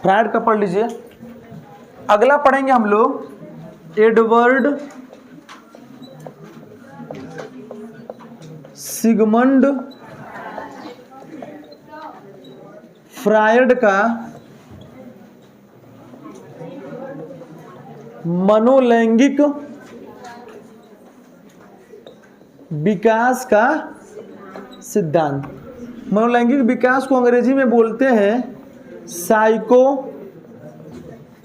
Freud का पढ़ लीजिए। अगला पढ़ेंगे हम लोग एडवर्ड सिगमंड फ्रायड का मनोलैंगिक विकास का सिद्धांत। मनोलैंगिक विकास को अंग्रेजी में बोलते हैं साइको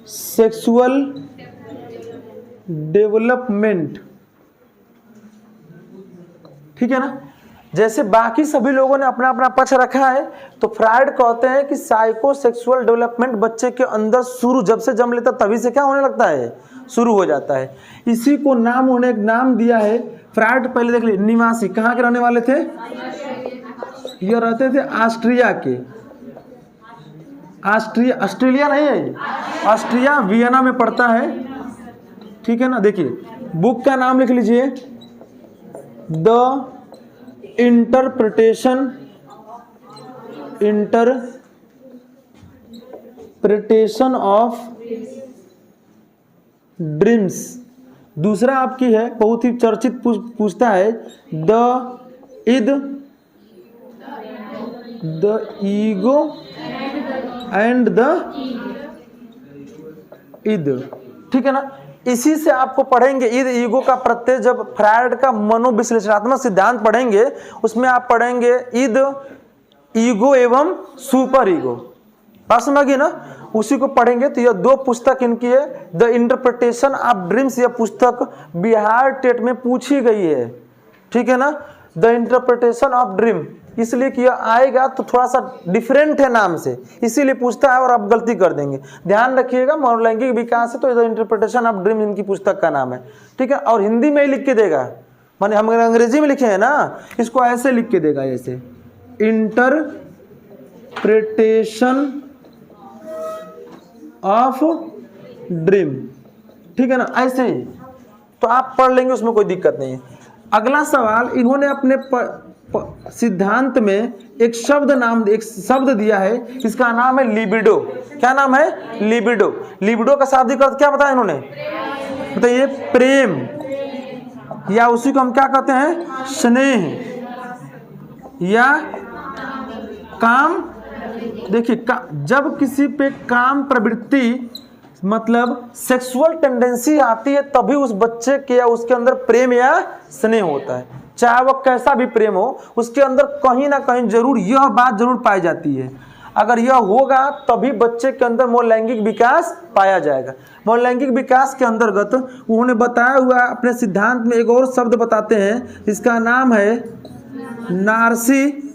सेक्सुअल डेवलपमेंट। ठीक है ना। जैसे बाकी सभी लोगों ने अपना अपना पक्ष रखा है, तो फ्रायड कहते हैं कि साइको सेक्सुअल डेवलपमेंट बच्चे के अंदर शुरू जब से जन्म लेता तभी से क्या होने लगता है, शुरू हो जाता है। इसी को उन्होंने एक नाम दिया है। फ्रायड पहले देख लीजिए निवासी कहाँ के रहने वाले थे, यह रहते थे ऑस्ट्रिया के। ऑस्ट्रेलिया नहीं है, ऑस्ट्रिया वियना में पड़ता है। ठीक है ना। देखिए बुक का नाम लिख लीजिए, द इंटरप्रिटेशन ऑफ ड्रीम्स। दूसरा आपकी है बहुत ही चर्चित पूछता है द ईगो एंड द इद। ठीक है ना। इसी से आपको पढ़ेंगे इद ईगो का प्रत्यय। जब फ्रायड का मनोविश्लेषणात्मक सिद्धांत पढ़ेंगे उसमें आप पढ़ेंगे इद ईगो एवं सुपर ईगो। बात समझिए ना। उसी को पढ़ेंगे। तो यह दो पुस्तक इनकी है। द इंटरप्रिटेशन ऑफ ड्रीम्स यह पुस्तक बिहार टेट में पूछी गई है। ठीक है ना। द इंटरप्रिटेशन ऑफ ड्रीम इसलिए कि यह आएगा तो थोड़ा सा डिफरेंट है नाम से, इसीलिए पूछता है और आप गलती कर देंगे। ध्यान रखिएगा मनोलैंगिक विकास है तो द इंटरप्रिटेशन ऑफ ड्रीम इनकी पुस्तक का नाम है। ठीक है। और हिंदी में ही लिख के देगा, माने हम अंग्रेजी में लिखे हैं ना, इसको ऐसे लिख के देगा, ऐसे इंटरप्रिटेशन ऑफ ड्रीम। ठीक है ना, ऐसे ही तो आप पढ़ लेंगे, उसमें कोई दिक्कत नहीं है। अगला सवाल, इन्होंने अपने सिद्धांत में एक शब्द दिया है, इसका नाम है लिबिडो। क्या नाम है? लिबिडो। लिबिडो का शाब्दिक अर्थ क्या बताया इन्होंने? बताइए। प्रेम, या उसी को हम क्या कहते हैं? स्नेह या काम। देखिए जब किसी पे काम प्रवृत्ति मतलब सेक्सुअल टेंडेंसी आती है तभी उस बच्चे के या उसके अंदर प्रेम या स्नेह होता है। चाहे वह कैसा भी प्रेम हो, उसके अंदर कहीं ना कहीं जरूर यह बात जरूर पाई जाती है। अगर यह होगा तभी बच्चे के अंदर मनोलैंगिक विकास पाया जाएगा। मनोलैंगिक विकास के अंतर्गत उन्होंने बताया हुआ अपने सिद्धांत में एक और शब्द बताते हैं, इसका नाम है नार्सिसिज्म।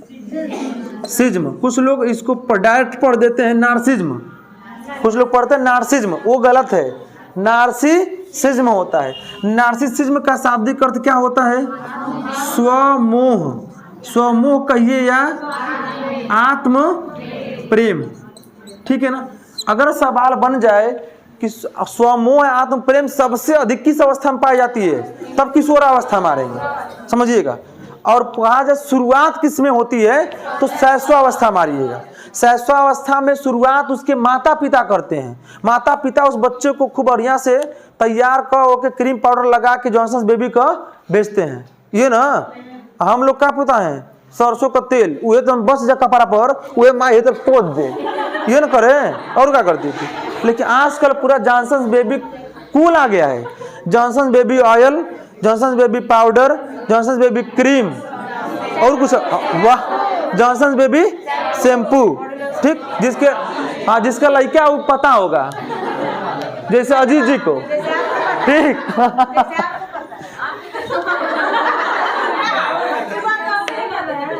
कुछ लोग इसको डायरेक्ट पढ़ देते हैं नार्सिज्म, कुछ लोग पढ़ते हैं नार्सिज्म, वो गलत है। नार्सिसिज्म होता है। नार्सिसिज्म का शाब्दिक अर्थ क्या होता है? स्वमोह। स्वमोह कहिए या आत्म प्रेम। ठीक है ना। अगर सवाल बन जाए कि स्वमोह आत्म प्रेम सबसे अधिक किस अवस्था में पाई जाती है, तब किशोरावस्था मारेंगे, समझिएगा। और कहा जाए शुरुआत किस में होती है, तो शैशवावस्था मारिएगा। शैशवावस्था में शुरुआत उसके माता पिता करते हैं। माता पिता उस बच्चे को खूब बढ़िया से तैयार कर क्रीम पाउडर लगा के जॉनसन्स बेबी का बेचते हैं। ये ना हम लोग क्या पता है, सरसों का तेल वह तो बस जा कपड़ा पर वह माँ तो पोत दे, ये ना करे और क्या करती थी। लेकिन आजकल पूरा जॉनसन्स बेबी कूल आ गया है। Johnson's baby oil, Johnson's baby powder, Johnson's baby cream और कुछ, वाह, जॉनसन्स बेबी शैम्पू। ठीक, जिसका लड़का वो पता होगा, जैसे अजीत जी को। ठीक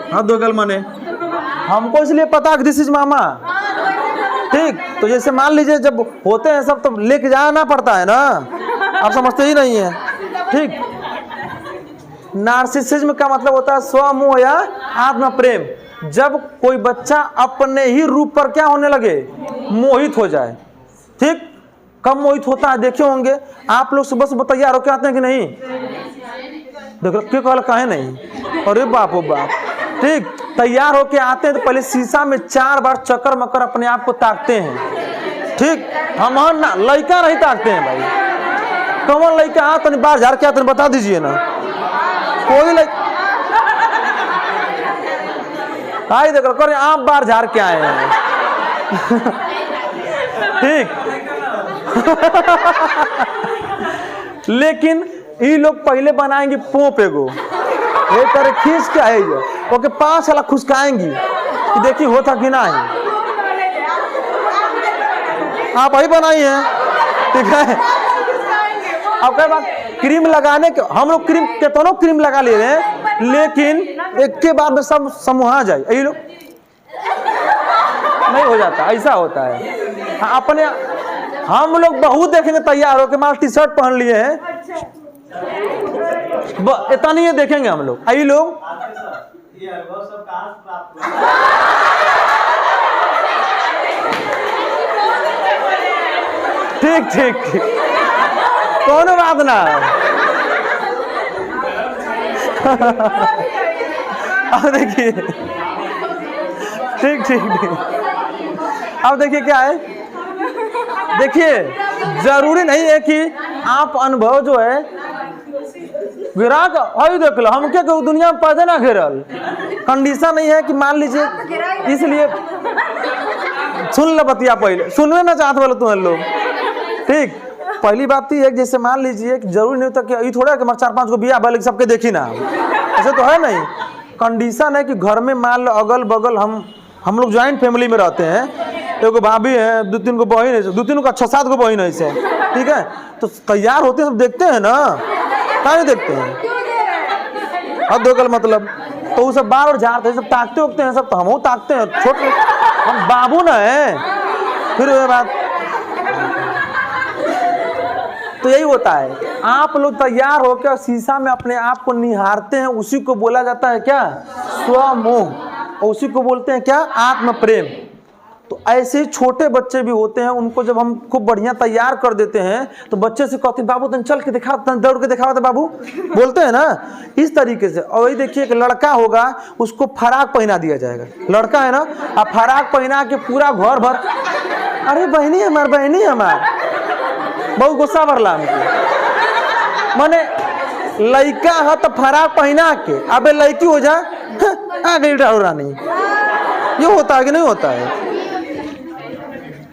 हाँ, दो गल माने हमको इसलिए पता दिस इज मामा। ठीक, तो जैसे मान लीजिए जब होते हैं सब तो लेके जाना पड़ता है ना, आप समझते ही नहीं है। ठीक, नार्सिसिज्म का मतलब होता है स्वमोह या आत्म प्रेम। जब कोई बच्चा अपने ही रूप पर क्या होने लगे, मोहित हो जाए। ठीक, कब मोहित होता है देखे होंगे आप लोग, सुबह सुबह तैयार होके आते हैं कि नहीं? देखो क्यों कहल कहे नहीं, अरे बाप ओ बाप। ठीक, तैयार होके आते हैं तो पहले शीशा में 4 बार चक्कर मकर अपने आप को ताकते हैं। ठीक, हम ना लड़का नहीं ताकते हैं भाई। कौन लड़का आ तो बाहर झाड़ के तो बता दीजिए ना, कोई लड़का आई देखो कर आप बाहर झाड़ के आए हैं ठीक लेकिन ये लोग पहले बनाएंगे पोप एगो ये तरह खींच के आए ओके 5 साल खुशकाएंगी कि देखिए होता कि ना है। आप वही बनाई है, ठीक है। अब कई बार क्रीम लगाने के हम लोग क्रीम कितनों क्रीम लगा ले रहे हैं, लेकिन एक के बाद में सब समूह जाए यही लोग नहीं हो जाता, ऐसा होता है। अपने हम लोग बहुत देखेंगे तैयार होकर माल टी शर्ट पहन लिए हैं, इतना नहीं देखेंगे हम लोग। यही लोग ठीक ठीक ठीक, कौन बात ना अब देखिए ठीक ठीक ठीक। अब देखिए क्या है, देखिए जरूरी नहीं है कि आप अनुभव जो है ग्राहक हई देख लो, हम क्या दुनिया में पैदे ना घेरल कंडीशन नहीं है कि मान लीजिए, इसलिए सुन लो बतिया पहले सुनवे ना चाहते बोलो तुम लोग, ठीक। पहली बात तो एक जैसे मान लीजिए कि जरूरी नहीं होता कि ये थोड़ा कि हमारे 4-5 को बिया बल्कि सबके देखी ना, ऐसे तो है नहीं। कंडीशन है कि घर में मान लो अगल बगल हम लोग ज्वाइंट फैमिली में रहते हैं, एगो भाभी है, 2-3 को बहन है, 2-3 का 6-7 को बहन है ऐसे, ठीक है। तो तैयार होते हैं सब देखते हैं ना, क्या नहीं देखते हैं अब दो मतलब, तो वो सब बार बार झाड़ते हैं, सब ताकते उगते हैं सब, तो हम ताकते हैं, छोटे हम बाबू ना है। फिर वो बात तो यही होता है, आप लोग तैयार होकर शीशा में अपने आप को निहारते हैं, उसी को बोला जाता है क्या, स्वमोह, और उसी को बोलते हैं क्या, आत्म प्रेम। तो ऐसे ही छोटे बच्चे भी होते हैं, उनको जब हम खूब बढ़िया तैयार कर देते हैं तो बच्चे से कहते हैं बाबू तन चल के दिखा, तन दौड़ के दिखावा बाबू, बोलते हैं ना इस तरीके से। और वही देखिए एक लड़का होगा, उसको फराक पहना दिया जाएगा, लड़का है ना, अब फराक पहना के पूरा घर भर, अरे बहनी हमार, बहनी हमार, बहुत गुस्सा भरला हमको, माने लड़का है तो फराक पहना के, अबे लड़की हो जा आ गई डाल रानी, ये होता है कि नहीं होता है।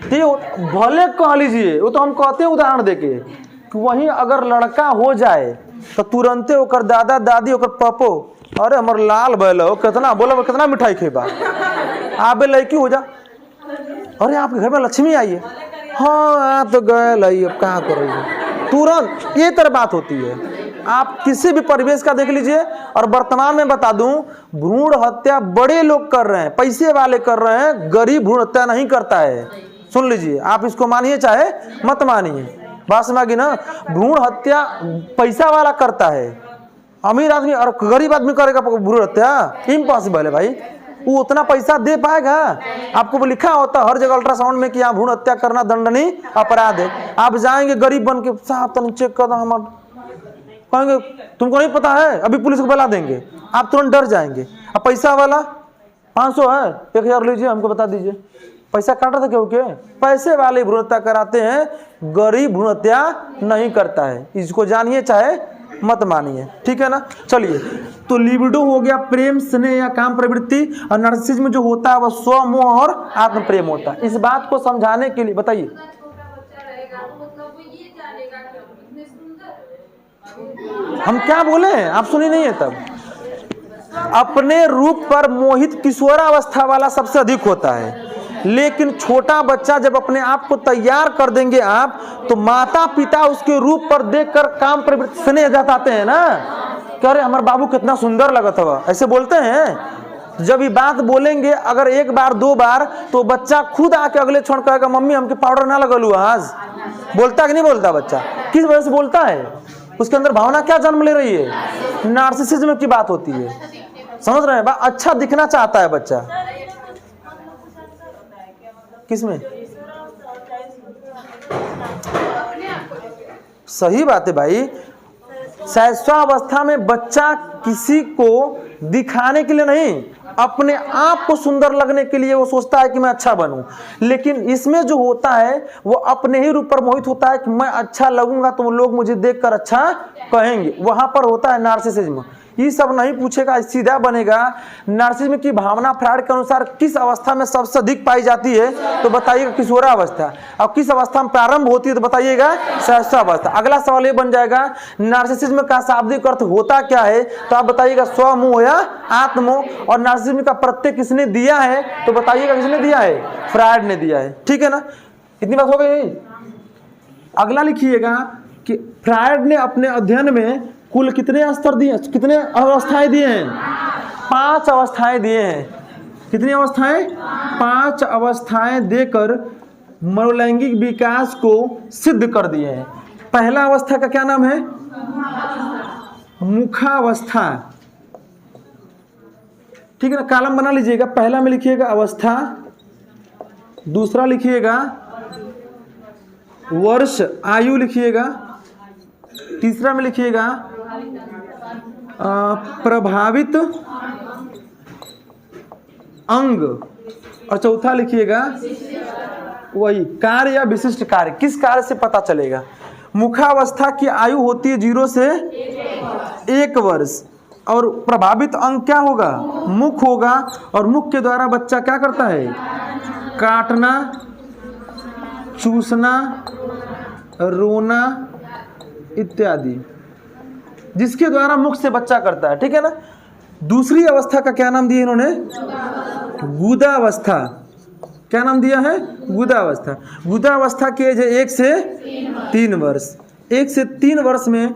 भले कह लीजिए, वो तो हम कहते हैं उदाहरण देके कि वहीं अगर लड़का हो जाए तो तुरंते ओकर दादा दादी ओकर पपो, अरे हमार लाल बैलो कितना बोला कितना मिठाई खेबा, आबे लड़की हो जा, अरे आपके घर में लक्ष्मी आई है, हाँ तो गए लाई, अब कहाँ करोगे, तुरंत ये तरह बात होती है। आप किसी भी परिवेश का देख लीजिए। और वर्तमान में बता दूं, भ्रूण हत्या बड़े लोग कर रहे हैं, पैसे वाले कर रहे हैं, गरीब भ्रूण हत्या नहीं करता है। सुन लीजिए, आप इसको मानिए चाहे मत मानिए, बात समझी ना। भ्रूण हत्या पैसा वाला करता है, अमीर आदमी और गरीब आदमी करेगा भ्रूण हत्या, इम्पॉसिबल है भाई। वो उतना पैसा दे पाएगा? आपको लिखा होता हर जगह अल्ट्रासाउंड में कि यहाँ भ्रूण हत्या करना दंडनीय अपराध है। आप जाएंगे गरीब बन के, साहब तन चेक कर दो, हम कहेंगे तुमको नहीं पता है, अभी पुलिस को बुला देंगे, आप तुरंत डर जाएंगे। अब पैसा वाला 500 है, 1000 लीजिए, हमको बता दीजिए, पैसा काटा था क्यों के? पैसे वाले भ्रूण हत्या कराते हैं, गरीब भ्रूण हत्या नहीं करता है। इसको जानिए चाहे मत मानिए, ठीक है ना। चलिए, तो लिबिडो हो गया प्रेम, स्नेह या काम प्रवृत्ति, और नार्सिसिज्म जो होता है वह स्वमोह और आत्म प्रेम होता है। इस बात को समझाने के लिए बताइए, हम क्या बोले हैं, आप सुनी नहीं है तब। अपने रूप पर मोहित किशोरावस्था वाला सबसे अधिक होता है, लेकिन छोटा बच्चा जब अपने आप को तैयार कर देंगे आप, तो माता पिता उसके रूप पर देखकर काम प्रवृत्ति स्नेह जताते हैं ना, कि अरे हमारे बाबू कितना सुंदर लगत हुआ, ऐसे बोलते हैं। जब ये बात बोलेंगे अगर 1 बार 2 बार, तो बच्चा खुद आके अगले क्षण कहेगा मम्मी हमके पाउडर ना लगल हुआ आज। बोलता कि नहीं बोलता बच्चा? किस वजह से बोलता है? उसके अंदर भावना क्या जन्म ले रही है? नार्सिसिज्म की बात होती है, समझ रहे हैं? अच्छा दिखना चाहता है बच्चा। किसमें? सही बात है भाई। शैशवावस्था में बच्चा किसी को दिखाने के लिए नहीं, अपने आप को सुंदर लगने के लिए वो सोचता है कि मैं अच्छा बनूं। लेकिन इसमें जो होता है वो अपने ही रूप पर मोहित होता है कि मैं अच्छा लगूंगा तो लोग मुझे देखकर अच्छा कहेंगे। वहां पर होता है नार्सिसिज्म। ये सब नहीं पूछेगा, सीधा बनेगा। नार्सिसिज्म की भावना फ्रायड के अनुसार किस अवस्था में सबसे अधिक पाई जाती है तो बताइएगा किशोरावस्था। और किस अवस्था में प्रारंभ होती है तो बताइएगा शैशवावस्था। अगला सवाल ये बन जाएगा नार्सिसिज्म का शाब्दिक अर्थ होता क्या है तो आप बताइएगा स्वमोह या आत्मोह। और नार्सिसिज्म का प्रत्यय किसने दिया है तो बताइएगा किसने दिया है, फ्रायड ने दिया है। ठीक है ना, इतनी बात हो गई। अगला लिखिएगा कि फ्रायड ने अपने अध्ययन में कुल कितने स्तर दिए, कितने अवस्थाएं दिए हैं? 5 अवस्थाएं दिए हैं। कितनी अवस्थाएं? 5 अवस्थाएं देकर मनोलैंगिक विकास को सिद्ध कर दिए हैं। पहला अवस्था का क्या नाम है? मुखावस्था। ठीक है ना, कॉलम बना लीजिएगा। पहला में लिखिएगा अवस्था, दूसरा लिखिएगा वर्ष आयु लिखिएगा, तीसरा में लिखिएगा प्रभावित अंग, और चौथा लिखिएगा वही कार्य या विशिष्ट कार्य। किस कार्य से पता चलेगा? मुखावस्था की आयु होती है 0 से 1 वर्ष। और प्रभावित अंग क्या होगा? मुख होगा। और मुख के द्वारा बच्चा क्या करता है? काटना, चूसना, रोना इत्यादि, जिसके द्वारा मुख से बच्चा करता है। ठीक है ना। दूसरी अवस्था का क्या नाम दिया इन्होंने? गुदावस्था। क्या नाम दिया है? गुदावस्था। गुदावस्था की एज है 1 से 3 वर्ष। 1 से 3 वर्ष में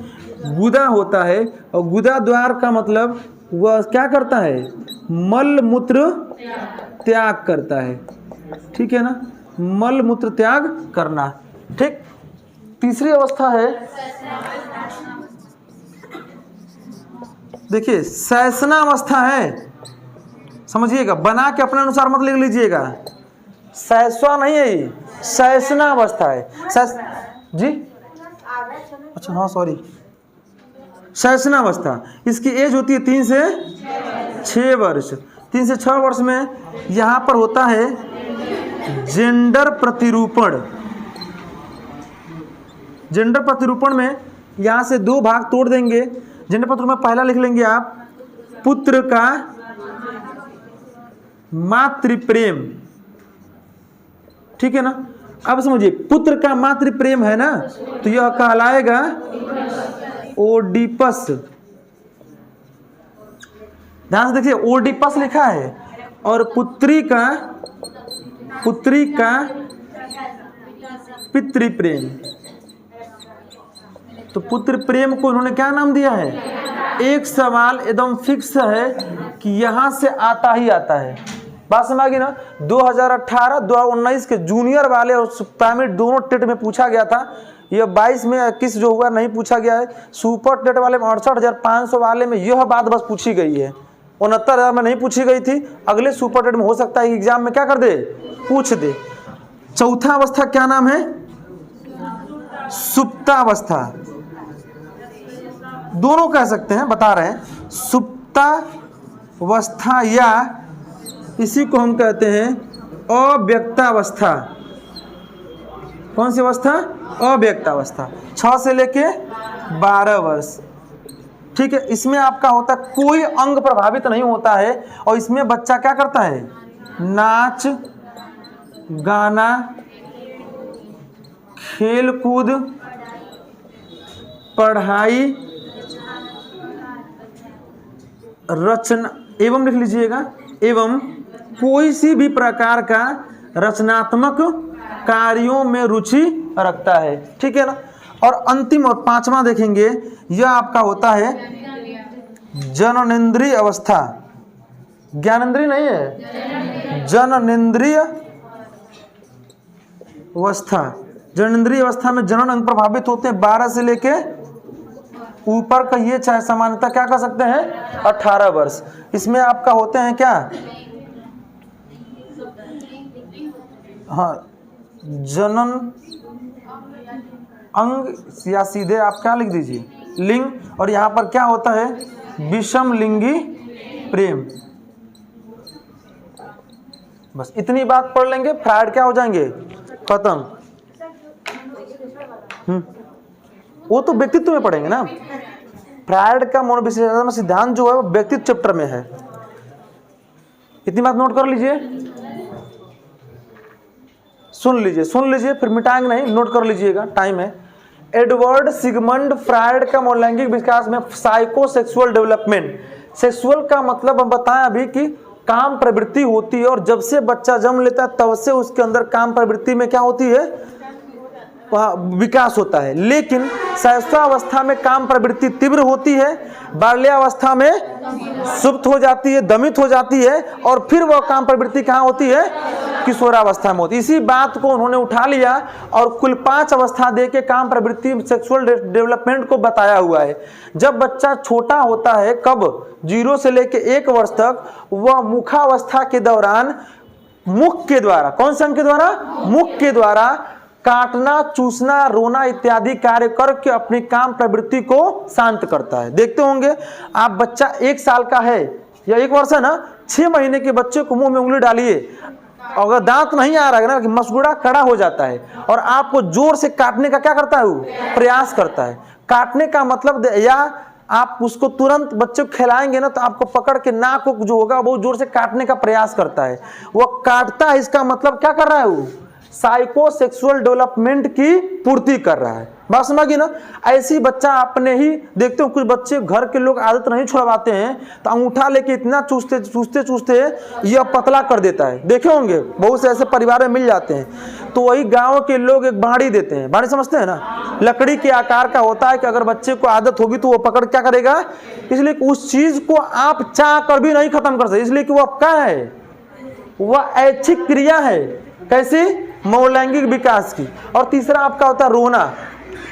गुदा होता है। और गुदा द्वार का मतलब वह क्या करता है? मल मूत्र त्याग करता है। ठीक है ना, मल मूत्र त्याग करना। ठीक। तीसरी अवस्था है, देखिए सैसना अवस्था है। समझिएगा, बना के अपने अनुसार मत लिख लीजिएगा। सैसवा नहीं है, ये सैसना अवस्था है। जी अच्छा, हाँ सॉरी, सैसना अवस्था। इसकी एज होती है 3 से 6 वर्ष। 3 से 6 वर्ष में यहाँ पर होता है जेंडर प्रतिरूपण। जेंडर प्रतिरूपण में यहाँ से 2 भाग तोड़ देंगे। जेंडर प्रतिरूपण में पहला लिख लेंगे आप पुत्र का मातृप्रेम। ठीक है ना। अब समझिए, पुत्र का मातृप्रेम है ना, तो यह कहलाएगा ओडिपस। ध्यान से देखिए, ओडिपस लिखा है। और पुत्री का पितृप्रेम। तो पुत्र प्रेम को इन्होंने क्या नाम दिया है? एक सवाल एकदम फिक्स है कि यहां से आता ही आता है। बात समझ गई ना। 2018 2019 के जूनियर वाले और प्राइमरी दोनों टेट में पूछा गया था। यह 22 में 21 जो हुआ नहीं पूछा गया है। सुपर टेट वाले में 68,500 वाले में यह बात बस पूछी गई है। 69,000 में नहीं पूछी गई थी। अगले सुपर टेट में हो सकता है एग्जाम में क्या कर दे, पूछ दे। चौथा अवस्था क्या नाम है? सुप्तावस्था। दोनों कह सकते हैं, बता रहे हैं। सुप्तावस्था या इसी को हम कहते हैं अव्यक्तावस्था। कौन सी अवस्था? अव्यक्तावस्था। 6 से लेके 12 वर्ष। ठीक है। इसमें आपका होता है कोई अंग प्रभावित नहीं होता है। और इसमें बच्चा क्या करता है? नाच गाना, खेल कूद, पढ़ाई, रचना एवं लिख लीजिएगा, एवं कोई सी भी प्रकार का रचनात्मक कार्यों में रुचि रखता है। ठीक है ना। और अंतिम और 5वां देखेंगे, यह आपका होता है जननेंद्रिय अवस्था। ज्ञानेंद्रिय नहीं है, जननेंद्रिय अवस्था। जननेंद्रिय अवस्था में जनन अंग प्रभावित होते हैं 12 से लेके ऊपर का, ये चाहे सामान्यतः क्या कर सकते हैं 18 वर्ष। इसमें आपका होते हैं क्या, हाँ जनन अंग, या सीधे आप क्या लिख दीजिए लिंग। और यहाँ पर क्या होता है विषम लिंगी प्रेम। बस इतनी बात पढ़ लेंगे, फ्रायड क्या हो जाएंगे, खत्म। वो तो व्यक्तित्व में पढ़ेंगे ना। फ्रायड का मनोविश्लेषणात्मक सिद्धांत जो है वो व्यक्तित्व चैप्टर में है। इतनी बात नोट कर लीजिए, सुन लीजिए, फिर मिटाएंगे नहीं, नोट कर लीजिएगा, टाइम है। एडवर्ड सिगमंड फ्रायड का मनोलैंगिक विकास में साइकोसेक्सुअल डेवलपमेंट। सेक्सुअल का मतलब हम बताएं अभी कि काम प्रवृत्ति होती है, और जब से बच्चा जन्म लेता है तब से उसके अंदर काम प्रवृत्ति में क्या होती है, विकास होता है। लेकिन शैशवावस्था में काम प्रवृत्ति तीव्र होती है, बाल्यावस्था में सुप्त हो जाती है, दमित हो जाती है, और फिर वह काम प्रवृत्ति कहाँ होती है, किशोरावस्था में होती है। इसी बात को उन्होंने उठा लिया और कुल 5 अवस्था दे के काम प्रवृत्ति सेक्सुअल डेवलपमेंट को बताया हुआ है। जब बच्चा छोटा होता है, कब, 0 से लेके 1 वर्ष तक, वह मुखावस्था के दौरान मुख के द्वारा, कौन से अंग के द्वारा, मुख के द्वारा काटना, चूसना, रोना इत्यादि कार्य करके अपनी काम प्रवृत्ति को शांत करता है। देखते होंगे आप, बच्चा 1 साल का है या 1 वर्ष है ना, 6 महीने के बच्चे को मुंह में उंगली डालिए, अगर दांत नहीं आ रहा है ना, मसगुड़ा कड़ा हो जाता है, और आपको जोर से काटने का क्या करता है, वो प्रयास करता है। काटने का मतलब, या आप उसको तुरंत बच्चे को खिलाएंगे ना तो आपको पकड़ के नाक को जो होगा वो जोर से काटने का प्रयास करता है, वो काटता है। इसका मतलब क्या कर रहा है, वो साइकोसेक्सुअल डेवलपमेंट की पूर्ति कर रहा है। बात समझिए ना। ऐसी बच्चा आपने ही देखते हो, कुछ बच्चे घर के लोग आदत नहीं छुड़वाते हैं तो अंगूठा लेके इतना चूसते यह पतला कर देता है। देखे होंगे बहुत से ऐसे परिवार में मिल जाते हैं। तो वही गांव के लोग एक बाड़ी देते हैं, बाड़ी समझते हैं ना, लकड़ी के आकार का होता है कि अगर बच्चे को आदत होगी तो वो पकड़ क्या करेगा, इसलिए उस चीज को आप चाह कर भी नहीं खत्म कर सकते, इसलिए कि वह क्या है, वह ऐच्छिक क्रिया है। कैसी, मनोलैंगिक विकास की। और तीसरा आपका होता है रोना।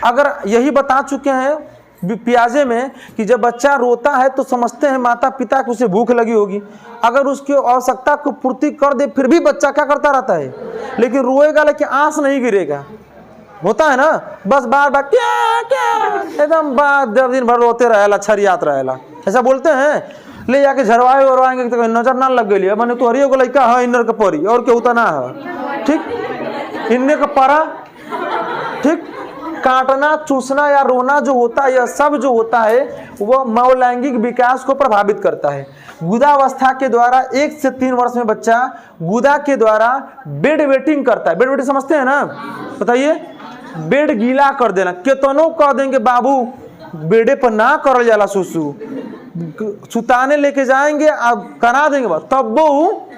अगर यही बता चुके हैं पियाजे में कि जब बच्चा रोता है तो समझते हैं माता पिता को उसे भूख लगी होगी, अगर उसकी आवश्यकता को पूर्ति कर दे फिर भी बच्चा क्या करता रहता है, लेकिन रोएगा लेकिन आंस नहीं गिरेगा, होता है ना, बस बार बार क्या क्या एकदम दिन भर रोते रहेला, छरियात रहेला, ऐसा बोलते हैं। ले जाके झरवाए उरवाएंगे तो नजर ना लग गई, मैंने तो हरियो को लड़का है इनर का परी और केहू ना है, ठीक, इन्ने का परा, ठीक। काटना, चूसना या रोना जो होता है, यह सब जो होता है वह मनोलैंगिक विकास को प्रभावित करता है। गुदावस्था के द्वारा 1 से 3 वर्ष में बच्चा गुदा के द्वारा बेड वेटिंग करता है। बेड वेटिंग समझते हैं ना, बताइए, बेड गीला कर देना। केतनो कह देंगे बाबू बेडे पर ना करल जाला, सुसु सुताने लेके जाएंगे, आप करा देंगे, तब वो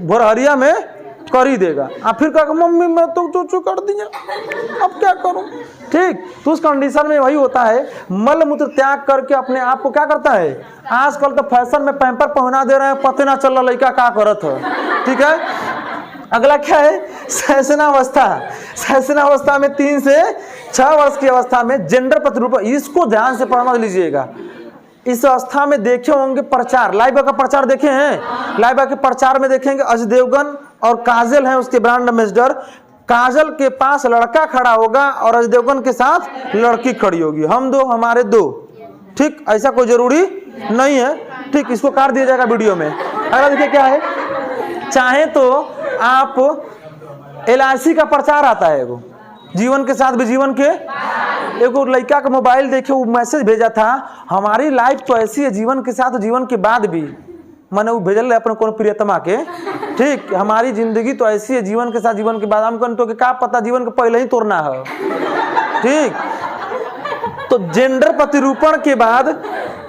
भोरहरिया में कर ही देगा। आप फिर कहा मम्मी मैं तो चूचू कर दिया, अब क्या करूं, ठीक। तो उस कंडीशन में वही होता है, मल मूत्र त्याग करके अपने आप को क्या करता है। आजकल तो फैशन में पैम्पर पहना दे रहे हैं, पते ना चल रहा लड़का क्या करत है, ठीक है। अगला क्या है, शैशनावस्था। शैशनावस्था में 3 से 6 वर्ष की अवस्था में जेंडर प्रतिरूप, इसको ध्यान से पढ़ना लीजिएगा। इस अवस्था में देखे होंगे प्रचार, लाइबा का प्रचार देखे हैं, लाइबा के प्रचार में देखेंगे अजय देवगन और काजल हैं उसके ब्रांड एम्बेसडर। काजल के पास लड़का खड़ा होगा और अजय देवगन के साथ लड़की खड़ी होगी, हम दो हमारे दो, ठीक। ऐसा कोई जरूरी नहीं है, ठीक, इसको काट दिया जाएगा वीडियो में। अगला देखिए क्या है, चाहे तो आप LIC का प्रचार आता है, एगो जीवन के साथ भी जीवन के, एगो लड़का का मोबाइल देखे वो मैसेज भेजा था, हमारी लाइफ तो ऐसी है जीवन के साथ जीवन के बाद भी, मैंने वो भेजल है अपने कोनो प्रियतमा के, ठीक, हमारी जिंदगी तो ऐसी है जीवन के साथ जीवन के बाद, हमको तो क्या पता जीवन के पहले ही तोड़ना है, ठीक। तो जेंडर प्रतिरूपण के बाद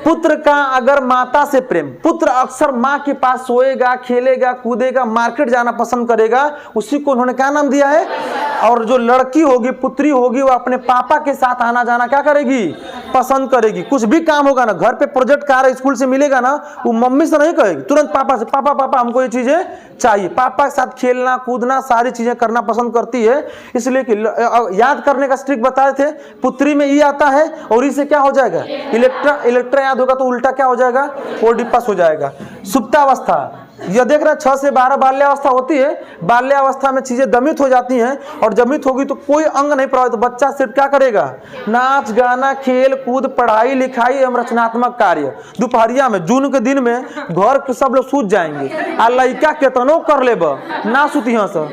पुत्र का अगर माता से प्रेम, पुत्र अक्सर माँ के पास सोएगा, खेलेगा, कूदेगा, मार्केट जाना पसंद करेगा, उसी को उन्होंने क्या नाम दिया है। और जो लड़की होगी, पुत्री होगी, वो अपने पापा के साथ आना जाना क्या करेगी, पसंद करेगी। कुछ भी काम होगा ना, घर पे प्रोजेक्ट कार्य स्कूल से मिलेगा ना, वो मम्मी से नहीं कहेगी, तुरंत पापा से, पापा पापा हमको ये चीजें चाहिए। पापा के साथ खेलना कूदना सारी चीजें करना पसंद करती है, इसलिए कि याद करने का स्ट्रिक बताए थे, पुत्री में ई आता है और इससे क्या हो जाएगा, इलेक्ट्रा याद होगा तो उल्टा क्या हो जाएगा, ओडिपस हो जाएगा। सुप्तावस्था, यह देख रहे हैं 6 से 12 बाल्यावस्था होती है, बाल्यावस्था में चीजें दमित हो जाती हैं और जमित होगी तो कोई अंग नहीं प्रभावित, तो बच्चा सिर्फ क्या करेगा, नाच गाना खेल कूद पढ़ाई लिखाई एवं रचनात्मक कार्य। दोपहरिया में जून के दिन में घर के सब लोग सूत जाएंगे आ लड़का केतनो कर लेब ना सूती से।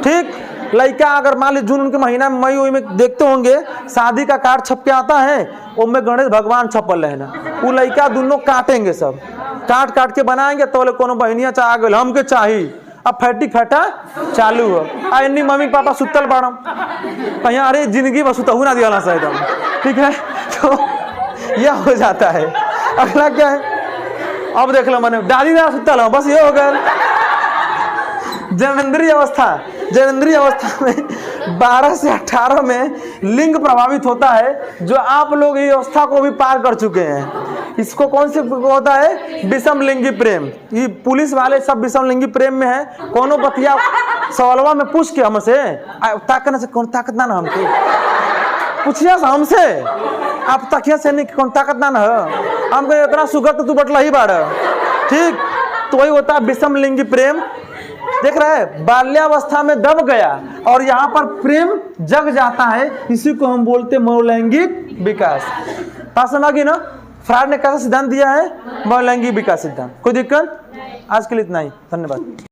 ठीक, लड़का अगर मान ली जून के महीना में मई में देखते होंगे शादी का कार्ड छप के आता है, उसमें गणेश भगवान छपल रहे ना, वो लड़का दोनों काटेंगे, सब काट काट के बनाएंगे। तो कोनो बहनिया चाह गए हमके चाहिए, अब फैटी फैटा चालू हो आनी मम्मी पापा सुतल बाड़म कहीं, अरे जिंदगी में सुतहू ना दिया शायद हम। ठीक है, तो यह हो जाता है। अगला क्या है, अब देख लो मैंने दादी ना सुतल हो, बस ये हो गया जनेंद्रीय अवस्था। जनेंद्रीय अवस्था में 12 से 18 में लिंग प्रभावित होता है, जो आप लोग ये अवस्था को भी पार कर चुके हैं। इसको कौन से होता है, विषम लिंगी प्रेम। ये पुलिस वाले सब विषम लिंगी प्रेम में है। कोनो बतिया सवालवा में पूछ के हमसे ताकने से कौन ताकत ना हमके पूछिया हमसे, आप तकिया से नहीं कौन ताकत ना हमको इतना सुगर तो तू बटला ही बाड़। ठीक, तो वही होता है विषम लिंगी प्रेम। देख रहे हैं, बाल्यावस्था में दब गया और यहाँ पर प्रेम जग जाता है, इसी को हम बोलते मनोलैंगिक विकास। बात समझ गई ना, फ्रायड ने कैसा सिद्धांत दिया है, मनोलैंगिक विकास सिद्धांत। कोई दिक्कत? आज के लिए इतना ही, धन्यवाद।